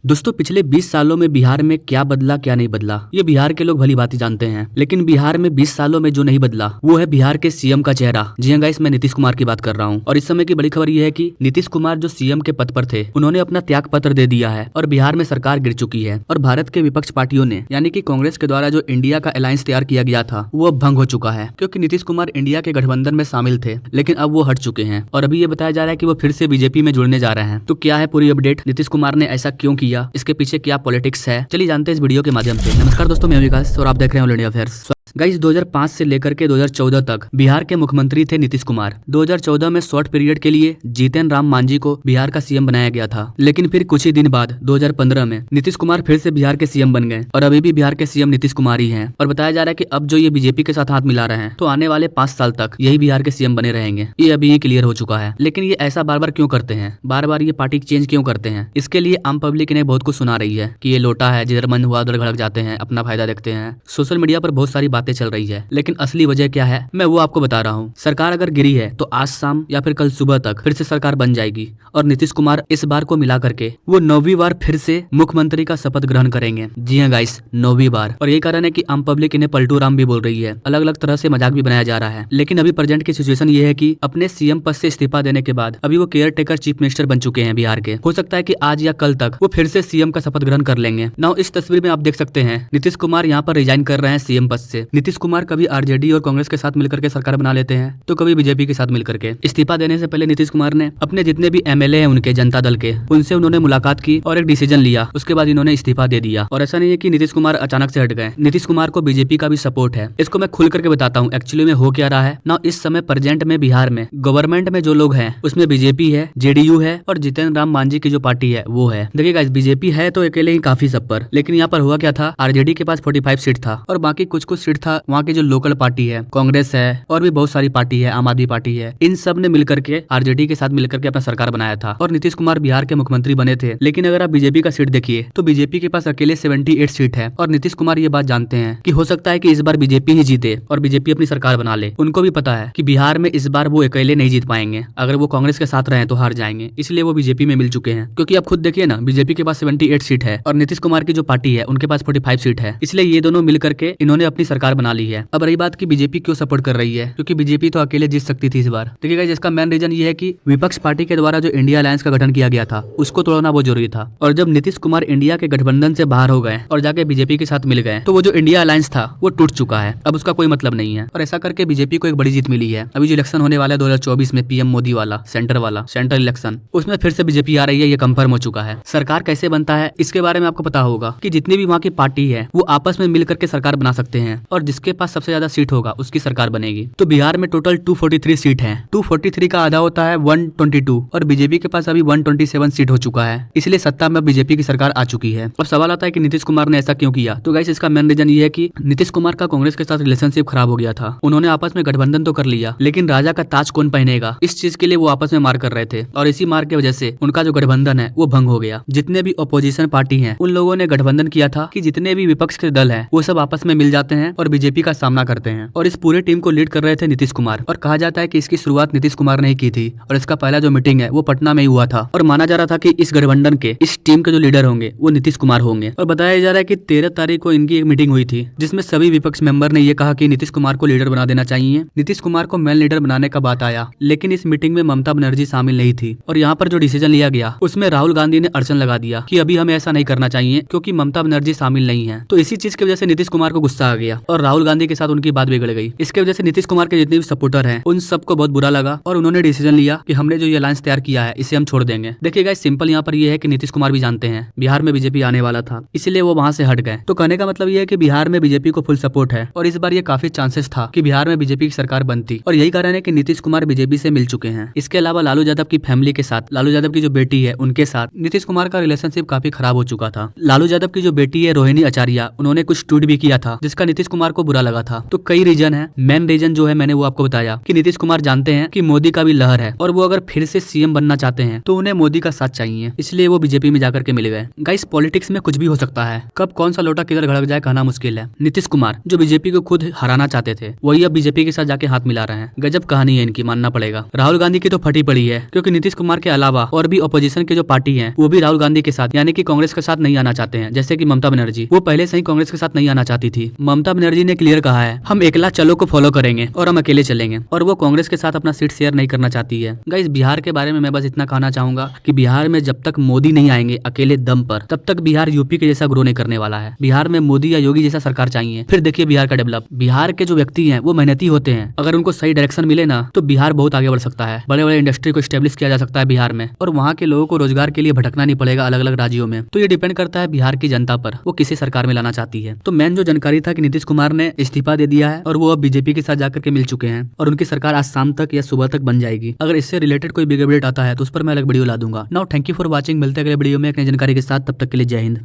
दोस्तों पिछले 20 सालों में बिहार में क्या बदला क्या नहीं बदला ये बिहार के लोग भली भांति जानते हैं। लेकिन बिहार में 20 सालों में जो नहीं बदला वो है बिहार के सीएम का चेहरा। जी हाँ गाइस, मैं नीतीश कुमार की बात कर रहा हूँ। और इस समय की बड़ी खबर ये है कि नीतीश कुमार जो सीएम के पद पर थे उन्होंने अपना त्याग पत्र दे दिया है और बिहार में सरकार गिर चुकी है। और भारत के विपक्ष पार्टियों ने यानी कि कांग्रेस के द्वारा जो इंडिया का अलायंस तैयार किया गया था वो अब भंग हो चुका है, क्योंकि नीतीश कुमार इंडिया के गठबंधन में शामिल थे लेकिन अब वो हट चुके हैं और अभी ये बताया जा रहा है कि वो फिर से बीजेपी में जुड़ने जा रहे हैं। तो क्या है पूरी अपडेट, नीतीश कुमार ने ऐसा क्यों किया, इसके पीछे क्या पॉलिटिक्स है, चलिए जानते हैं इस वीडियो के माध्यम से। नमस्कार दोस्तों, मैं विकास और आप देख रहे हैं ऑल इंडिया अफेयर्स। गाइस 2005 से लेकर के 2014 तक बिहार के मुख्यमंत्री थे नीतीश कुमार। 2014 में शॉर्ट पीरियड के लिए जीतन राम मांझी को बिहार का सीएम बनाया गया था, लेकिन फिर कुछ ही दिन बाद 2015 में नीतीश कुमार फिर से बिहार के सीएम बन गए और अभी भी बिहार के सीएम नीतीश कुमार ही हैं। और बताया जा रहा है कि अब जो ये बीजेपी के साथ हाथ मिला रहे हैं तो आने वाले 5 साल तक यही बिहार के सीएम बने रहेंगे। ये अभी ही क्लियर हो चुका है। लेकिन ये ऐसा बार बार क्यों करते हैं, बार बार ये पार्टी चेंज क्यों करते हैं? इसके लिए आम पब्लिक ने बहुत कुछ सुना रही है कि ये लोटा है, जिधर मन हुआ उधर भड़क जाते हैं, अपना फायदा देखते हैं। सोशल मीडिया पर बहुत सारी बातें चल रही है, लेकिन असली वजह क्या है मैं वो आपको बता रहा हूँ। सरकार अगर गिरी है तो आज शाम या फिर कल सुबह तक फिर से सरकार बन जाएगी और नीतीश कुमार इस बार को मिला करके वो 9वीं बार फिर से मुख्यमंत्री का शपथ ग्रहण करेंगे। जी हाँ गाइस, 9वीं बार। और यही कारण है कि आम पब्लिक इन्हें पलटू राम भी बोल रही है, अलग अलग तरह से मजाक भी बनाया जा रहा है। लेकिन अभी प्रेजेंट की सिचुएशन ये है कि अपने सीएम पद से इस्तीफा देने के बाद अभी वो केयर टेकर चीफ मिनिस्टर बन चुके हैं बिहार के। हो सकता है कि आज या कल तक वो फिर से सीएम का शपथ ग्रहण कर लेंगे। नाउ इस तस्वीर में आप देख सकते हैं नीतीश कुमार यहाँ पर रिजाइन कर रहे हैं सीएम पद से। नीतीश कुमार कभी आरजेडी और कांग्रेस के साथ मिलकर के सरकार बना लेते हैं तो कभी बीजेपी के साथ मिलकर के। इस्तीफा देने से पहले नीतीश कुमार ने अपने जितने भी एमएलए हैं उनके जनता दल के उनसे उन्होंने मुलाकात की और एक डिसीजन लिया। उसके बाद इन्होंने इस्तीफा दे दिया। और ऐसा नहीं है कि नीतीश कुमार अचानक से हट गए, नीतीश कुमार को बीजेपी का भी सपोर्ट है। इसको मैं खुल करके बताता हूँ एक्चुअली में हो क्या रहा है ना। इस समय प्रेजेंट में बिहार में गवर्नमेंट में जो लोग हैं उसमें बीजेपी है, जेडीयू है और जीतन राम मांझी की जो पार्टी है वो है। देखिएगा बीजेपी है तो अकेले ही काफी सब पर, लेकिन यहाँ पर हुआ क्या था, आरजेडी के पास 45 सीट था और बाकी कुछ कुछ सीट था वहाँ की जो लोकल पार्टी है, कांग्रेस है और भी बहुत सारी पार्टी है, आम आदमी पार्टी है, इन सब ने मिलकर के आरजेडी के साथ मिलकर के अपना सरकार बनाया था और नीतीश कुमार बिहार के मुख्यमंत्री बने थे। लेकिन अगर आप बीजेपी का सीट देखिए तो बीजेपी के पास अकेले 78 सीट है और नीतीश कुमार ये बात जानते हैं कि हो सकता है कि इस बार बीजेपी ही जीते और बीजेपी अपनी सरकार बना ले। उनको भी पता है कि बिहार में इस बार वो अकेले नहीं जीत पाएंगे, अगर वो कांग्रेस के साथ रहे तो हार जाएंगे, इसलिए वो बीजेपी में मिल चुके हैं। क्योंकि आप खुद देखिए ना, बीजेपी के पास 78 सीट है और नीतीश कुमार की जो पार्टी है उनके पास 45 सीट है, इसलिए ये दोनों मिल करके इन्होंने अपनी सरकार बना ली है। अब रही बात की बीजेपी क्यों सपोर्ट कर रही है, क्योंकि बीजेपी तो अकेले जीत सकती थी इस बार। देखिएगा इसका मेन रीजन ये है कि विपक्ष पार्टी के द्वारा जो इंडिया अलायंस का गठन किया गया था उसको तोड़ना वो जरूरी था। और जब नीतीश कुमार इंडिया के गठबंधन से बाहर हो गए और जाके बीजेपी के साथ मिल गए तो वो जो इंडिया अलायंस था वो टूट चुका है, अब उसका कोई मतलब नहीं है। और ऐसा करके बीजेपी को एक बड़ी जीत मिली है। अभी जो इलेक्शन होने वाला है 2024 में पीएम मोदी वाला सेंट्रल इलेक्शन, उसमें फिर से बीजेपी आ रही है, ये कंफर्म हो चुका है। सरकार कैसे बनता है इसके बारे में आपको पता होगा कि जितनी भी वहाँ की पार्टी है वो आपस में मिलकर के सरकार बना सकते हैं और जिसके पास सबसे ज्यादा सीट होगा उसकी सरकार बनेगी। तो बिहार में टोटल 243 सीट है, 243 का आधा होता है 122 और बीजेपी के पास अभी 127 सीट हो चुका है, इसलिए सत्ता में बीजेपी की सरकार आ चुकी है। अब सवाल आता है कि नीतीश कुमार ने ऐसा क्यों किया। तो गाइस इसका मेन रीजन ये है कि नीतीश कुमार का कांग्रेस के साथ रिलेशनशिप खराब हो गया था। उन्होंने आपस में गठबंधन तो कर लिया लेकिन राजा का ताज कौन पहनेगा इस चीज के लिए वो आपस में मार कर रहे थे और इसी मार की वजह से उनका जो गठबंधन है वो भंग हो गया। जितने भी अपोजिशन पार्टी है उन लोगों ने गठबंधन किया था कि जितने भी विपक्ष के दल है वो सब आपस में मिल जाते हैं और बीजेपी का सामना करते हैं। और इस पूरे टीम को लीड कर रहे थे नीतीश कुमार और कहा जाता है कि इसकी शुरुआत नीतीश कुमार ने ही की थी और इसका पहला जो मीटिंग है वो पटना में ही हुआ था और माना जा रहा था कि इस गठबंधन के इस टीम के जो लीडर होंगे वो नीतीश कुमार होंगे। और बताया जा रहा है कि 13 तारीख को इनकी एक मीटिंग हुई थी जिसमें सभी विपक्ष मेंबर ने ये कहा कि नीतीश कुमार को लीडर बना देना चाहिए। नीतीश कुमार को मेन लीडर बनाने का बात आया, लेकिन इस मीटिंग में ममता बनर्जी शामिल नहीं थी और यहाँ पर जो डिसीजन लिया गया उसमें राहुल गांधी ने अड़चन लगा दिया कि अभी हमें ऐसा नहीं करना चाहिए क्योंकि ममता बनर्जी शामिल नहीं है। तो इसी चीज की वजह से नीतीश कुमार को गुस्सा आ गया और राहुल गांधी के साथ उनकी बात बिगड़ गई। इसके वजह से नीतीश कुमार के जितने भी सपोर्टर हैं उन सबको बहुत बुरा लगा और उन्होंने डिसीजन लिया कि हमने जो ये अलायंस तैयार किया है इसे हम छोड़ देंगे। देखिएगा सिंपल यहाँ पर ये है कि नीतीश कुमार भी जानते हैं बिहार में बीजेपी आने वाला था, इसलिए वो वहाँ से हट गए। तो कहने का मतलब ये है कि बिहार में बीजेपी को फुल सपोर्ट है और इस बार ये काफी चांसेस था कि बिहार में बीजेपी की सरकार बनती और यही कारण है कि नीतीश कुमार बीजेपी से मिल चुके हैं। इसके अलावा लालू यादव की फैमिली के साथ, लालू यादव की जो बेटी है उनके साथ नीतीश कुमार का रिलेशनशिप काफी खराब हो चुका था। लालू यादव की जो बेटी है रोहिणी आचार्य, उन्होंने कुछ ट्वीट भी किया था जिसका नीतीश कुमार कुमार को बुरा लगा था। तो कई रीजन है, मेन रीजन जो है मैंने वो आपको बताया कि नीतीश कुमार जानते हैं कि मोदी का भी लहर है और वो अगर फिर से सीएम बनना चाहते हैं तो उन्हें मोदी का साथ चाहिए, इसलिए वो बीजेपी में जाकर के मिल गए। गाइस पॉलिटिक्स में कुछ भी हो सकता है, कब कौन सा लोटा किधर घड़क जाए कहना मुश्किल है। नीतीश कुमार जो बीजेपी को खुद हराना चाहते थे वही अब बीजेपी के साथ जाके हाथ मिला रहे हैं। गजब कहानी है इनकी, मानना पड़ेगा। राहुल गांधी की तो फटी पड़ी है, क्योंकि नीतीश कुमार के अलावा और भी अपोजिशन के जो पार्टी है वो भी राहुल गांधी के साथ यानी कि कांग्रेस के साथ नहीं आना चाहते हैं। जैसे कि ममता बनर्जी, वो पहले से ही कांग्रेस के साथ नहीं आना चाहती थी। ममता बनर्जी ने क्लियर कहा है हम एकला चलो को फॉलो करेंगे और हम अकेले चलेंगे, और वो कांग्रेस के साथ अपना सीट शेयर नहीं करना चाहती है। गाइस बिहार के बारे में मैं बस इतना कहना चाहूंगा कि बिहार में जब तक मोदी नहीं आएंगे अकेले दम पर, तब तक बिहार यूपी के जैसा ग्रो नहीं करने वाला है। बिहार में मोदी या योगी जैसा सरकार चाहिए, फिर देखिए बिहार का डेवलप। बिहार के जो व्यक्ति हैं वो मेहनती होते हैं, अगर उनको सही डायरेक्शन मिले ना तो बिहार बहुत आगे बढ़ सकता है। बड़े बड़े इंडस्ट्री को स्टेब्लिश किया जा सकता है बिहार में, और वहाँ के लोगों को रोजगार के लिए भटकना नहीं पड़ेगा अलग अलग राज्यों में। तो ये डिपेंड करता है बिहार की जनता पर, वो किसी सरकार में लाना चाहती है। तो मेन जो जानकारी था कि नीतीश कुमार ने इस्तीफा दे दिया है और वो अब बीजेपी के साथ जाकर के मिल चुके हैं, और उनकी सरकार आज शाम तक या सुबह तक बन जाएगी। अगर इससे रिलेटेड कोई बिग अपडेट आता है तो उस पर मैं अलग वीडियो ला दूंगा। Now thank you for watching, मिलते हैं अगले वीडियो में एक नई जानकारी के साथ, तब तक के लिए जय हिंद।